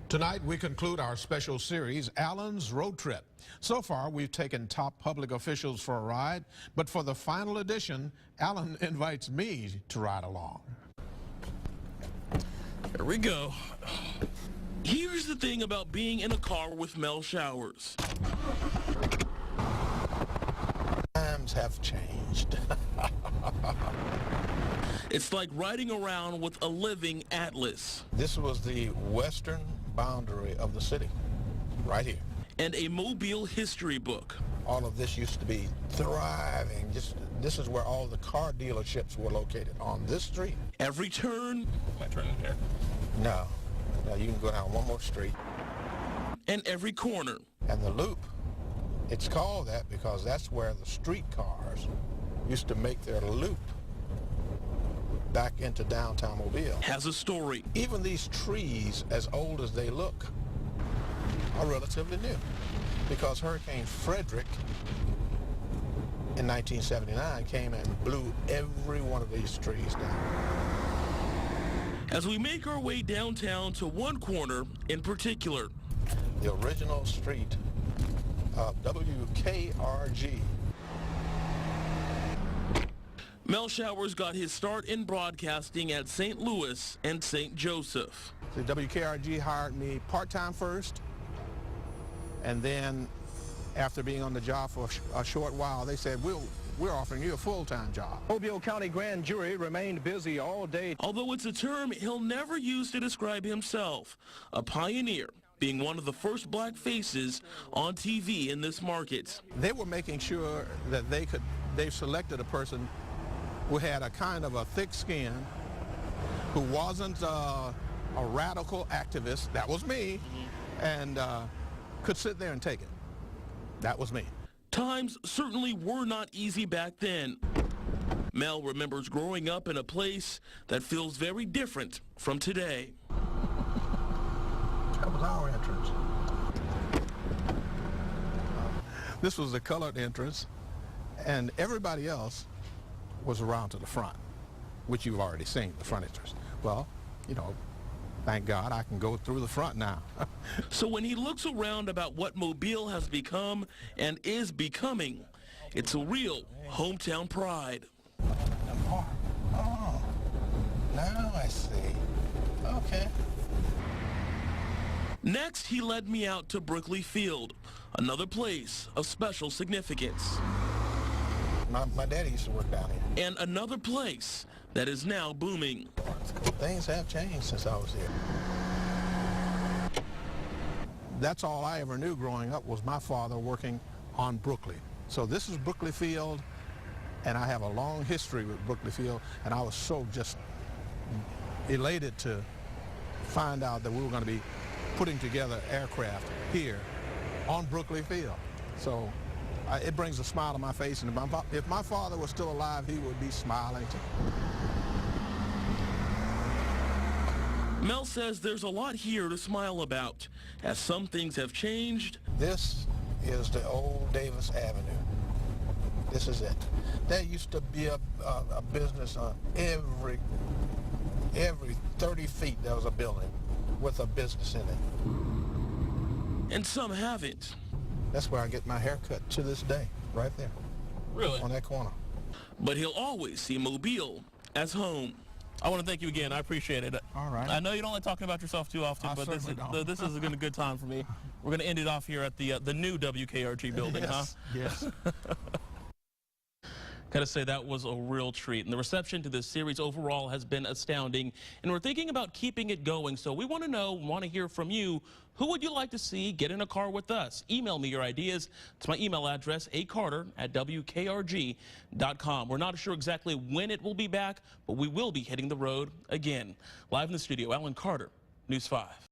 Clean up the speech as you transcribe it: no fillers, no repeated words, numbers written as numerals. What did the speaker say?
Tonight, we conclude our special series, Alan's Road Trip. So far, we've taken top public officials for a ride, but for the final edition, Alan invites me to ride along. Here we go. Here's the thing about being in a car with Mel Showers. Times have changed. It's like riding around with a living atlas. This was the western boundary of the city, right here. And a Mobile history book. All of this used to be thriving. This is where all the car dealerships were located, on this street. Every turn. Am I turning here? No, you can go down one more street. And every corner. And the loop, it's called that because that's where the street cars used to make their loop back into downtown Mobile. Has a story. Even these trees, as old as they look, are relatively new because Hurricane Frederick in 1979 came and blew every one of these trees down. As we make our way downtown to one corner in particular. The original street of WKRG. Mel Showers got his start in broadcasting at St. Louis and St. Joseph. The WKRG hired me part-time first, and then after being on the job for a short while, they said, we're offering you a full-time job. Mobile County Grand Jury remained busy all day. Although it's a term he'll never use to describe himself, a pioneer, being one of the first black faces on TV in this market. They were making sure that they selected a person who had a kind of a thick skin, who wasn't a radical activist, that was me, and could sit there and take it. That was me. Times certainly were not easy back then. Mel remembers growing up in a place that feels very different from today. That was our entrance. This was the colored entrance, and everybody else was around to the front, which you've already seen, the front entrance. Well, you know, thank God I can go through the front now. So when he looks around about what Mobile has become and is becoming, it's a real hometown pride. Oh, now I see. Okay. Next, he led me out to Brookley Field, another place of special significance. My daddy used to work down here. And another place that is now booming. Things have changed since I was here. That's all I ever knew growing up was my father working on Brookley. So this is Brookley Field, and I have a long history with Brookley Field, and I was so just elated to find out that we were going to be putting together aircraft here on Brookley Field. So it brings a smile to my face, and if my father was still alive, he would be smiling too. Mel says there's a lot here to smile about, as some things have changed. This is the old Davis Avenue. This is it. There used to be a business on every 30 feet there was a building with a business in it. And some haven't. That's where I get my hair cut to this day, right there. Really? On that corner. But he'll always see Mobile as home. I want to thank you again. I appreciate it. All right. I know you don't like talking about yourself too often, but this is a good time for me. We're going to end it off here at the new WKRG building, Yes, huh? yes. Gotta say, that was a real treat. And the reception to this series overall has been astounding. And we're thinking about keeping it going. So we want to hear from you. Who would you like to see get in a car with us? Email me your ideas. It's my email address, acarter@wkrg.com. We're not sure exactly when it will be back, but we will be hitting the road again. Live in the studio, Alan Carter, News 5.